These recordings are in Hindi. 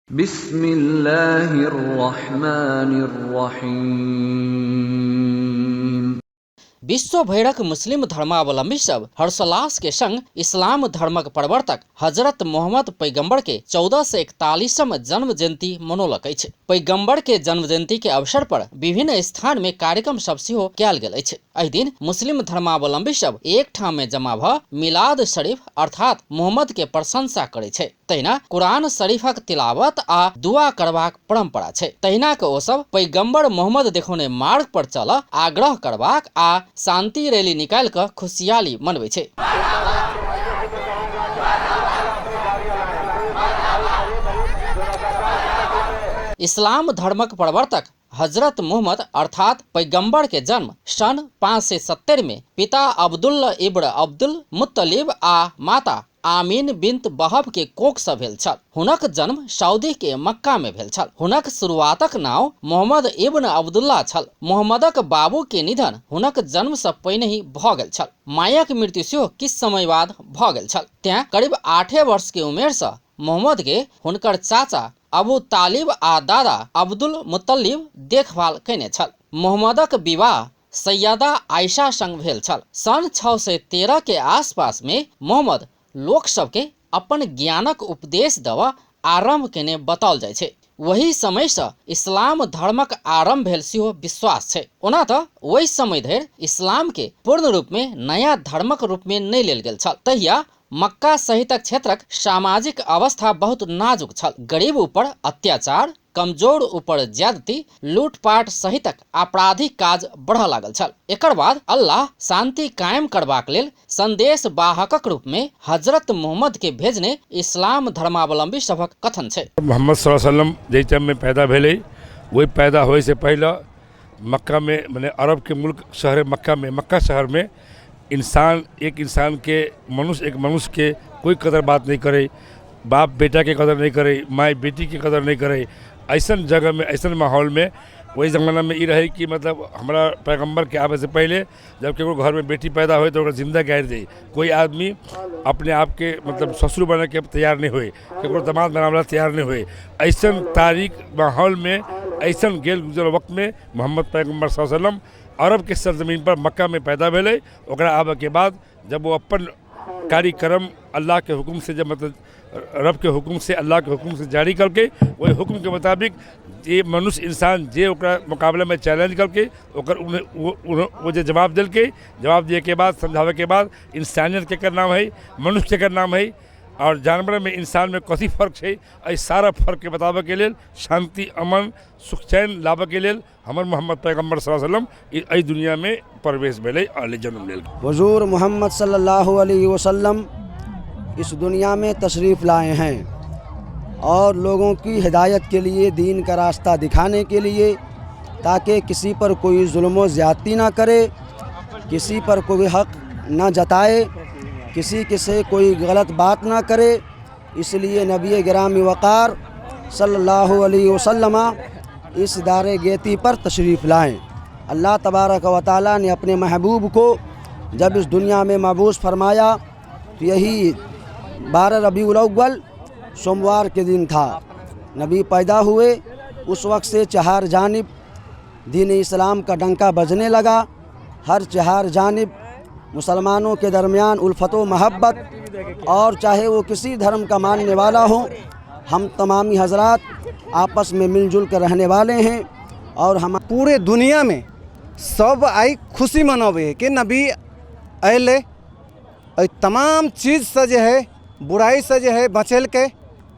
बिस्मिल्लाहिर्रहमानिर्रहीम। विश्व भरक मुस्लिम धर्मावलंबी सब हर्षोल्लास के संग इस्लाम धर्मक प्रवर्तक हजरत मोहम्मद पैगंबर के 1441 जन्म जयंती मनौलक अछि। पैगंबर के जन्म जयंती के अवसर पर विभिन्न स्थान में कार्यक्रम सब सेहो कयल गेल अछि। एहि दिन मुस्लिम धर्मावलंबी सब एक ठाम में जमा भ मिलाद शरीफ अर्थात मोहम्मद के प्रशंसा करे छै। तहिना कुरान शरीफक तिलावत आ दुआ करबाक परंपरा छै। तहिना के ओ सब पैगंबर मोहम्मद देखौने मार्ग पर चल आग्रह करबाक आ शांति रैली निकाल कऽ खुशियाली मनबै छै। इस्लाम धर्मक प्रवर्तक हजरत मोहम्मद अर्थात पैगंबर के जन्म सन 570 में पिता अब्दुल्ला इब्न अब्दुल मुत्तलिब आ माता आमीन बिन्त बहब के कोख से भेल छल। हुनक जन्म सऊदी के मक्का में भेल छल। हुनक शुरुआतक नाम मोहम्मद इब्न अब्दुल्ला छल। मोहम्मदक बाबू के निधन हुनक जन्म से पहिने ही भ गेल छल। मायक मृत्यु सेहो किछ समय बाद भ गेल छल। तें करीब 8 वर्ष के उमेर से मोहम्मद के हुनकर चाचा अबू तालिब आ दादा अब्दुल मुत्तलिब देखभाल कयने छल। मोहम्मदक विवाह सैयदा आयशा संग भेल छल। सन 613 के आसपास में मोहम्मद लोक सबके अपन ज्ञानक उपदेश देवा आरंभ केने बताओल जाय छै। वही समय से इस्लाम धर्मक आरंभ भेल सेहो विश्वास छै। ओना तऽ ओहि समय धरि इस्लाम के पूर्ण रूप में नया धर्मक रूप में नहीं लेल गेल छल। तहिया मक्का सहितक क्षेत्रक सामाजिक अवस्था बहुत नाजुक छल। गरीब ऊपर अत्याचार, कमजोर ऊपर ज्यादती, लूटपाट सहितक आपराधिक काज बढ़ लागल छल। एकर बाद अल्लाह शांति कायम करबाक लेल संदेश वाहकक रूप में हजरत मोहम्मद के भेजने इस्लाम धर्मावलंबी सभक कथन छै। मोहम्मद सल्लल्लाहु अलैहि वसल्लम जै टाइम में पैदा भेले वही पैदा होए से पहले मक्का में माने अरब के मुल्क शहर मक्का शहर में एक इंसान के मनुष्य एक मनुष्य के कोई कदर बात नहीं करे, बाप बेटा के कदर नहीं करे, माँ बेटी के कदर नहीं करे। ऐसन जगह में ऐसन माहौल में वही ज़माना में ये रहे कि मतलब हमारा पैगंबर के आवे से पहले जब केकरो घर में बेटी पैदा हो तो जिंदा गाड़ दे। कोई आदमी अपने आप के मतलब ससुर बने के तैयार नहीं हुए, केकरो दामाद बनावला तैयार नहीं हुए। ऐसन तारीख माहौल में ऐसन गेल गुजर वक्त में मोहम्मद पैगंबर सल्लल्लाहु अलैहि वसल्लम अरब के सरजमीन पर मक्का में पैदा भेले। ओकरा आवे के बाद जब वो अपन कार्यक्रम अल्लाह के हुक्म से जब मतलब रब के हुक्म से अल्लाह के हुक्म से जारी करके वही हुक्म के मुताबिक ये मनुष्य इंसान जे ओकरा मुकाबले में चैलेंज करके ओकर वो जे जवाब दिल के जवाब दिए के बाद समझावे के बाद इंसानियत के नाम है, मनुष्य के नाम है और जानवर में इंसान में कथी फर्क है, एहि सारा फर्क के बतावे के लेल शांति अमन सुख चैन लावे के लेल हमर मोहम्मद पैगंबर सल्लल्लाहु अलैहि वसल्लम एहि दुनिया में प्रवेश भेले और जन्म लेल। हुजूर मोहम्मद सल्लल्लाहु अलैहि वसल्लम इस दुनिया में तशरीफ़ लाए हैं और लोगों की हिदायत के लिए, दीन का रास्ता दिखाने के लिए, ताकि किसी पर कोई जुल्म ज़्यादती ना करे, किसी पर कोई हक ना जताए, किसी के से कोई गलत बात ना करे। इसलिए नबी गिरामी वक़ार सल्लल्लाहु अलैहि वसल्लम इस दारे गेती पर तशरीफ़ लाएँ। अल्लाह तबारक व तआला ने अपने महबूब को जब इस दुनिया में मबूस फरमाया तो यही 12 रबीउल अव्वल सोमवार के दिन था। नबी पैदा हुए उस वक्त से चार जानिब दीन इस्लाम का डंका बजने लगा। हर चार जानिब मुसलमानों के दरमियान उल्फत व महब्बत, और चाहे वो किसी धर्म का मानने वाला हो, हम तमामी हजरात आपस में मिलजुल कर रहने वाले हैं। और हम पूरे दुनिया में सब आई खुशी मनावे कि नबी अले तमाम चीज़ से जो है बुराई से जो है बचल के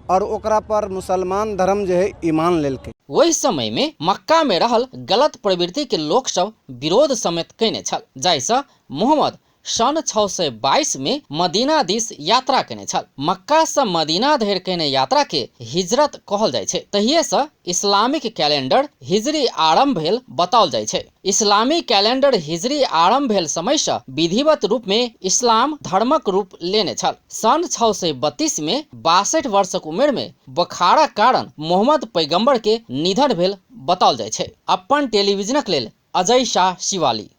और ओकरा पर मुसलमान धर्म जो है ईमान लेल के। वही समय में मक्का में रहल गलत प्रवृत्ति के लोक सब विरोध समेत कयने छल, जाहिसँ मोहम्मद सन 622 में मदीना दिस यात्रा केने छल। मक्का से मदीना धरि केने यात्रा के हिजरत कहल जाय छै। तहिए से इस्लामिक कैलेंडर हिजरी आरंभ भेल बताओल जाय छै। इस्लामी कैलेंडर हिजरी आरंभ भेल समय से विधिवत रूप में इस्लाम धर्मक रूप लेने छल। सन 632 में 62 वर्षक उम्र में बुखारक कारण मोहम्मद पैगंबर के निधन भेल बताओल जाय छै। अपन टेलीविजनक लेल अजय शाह शिवाली।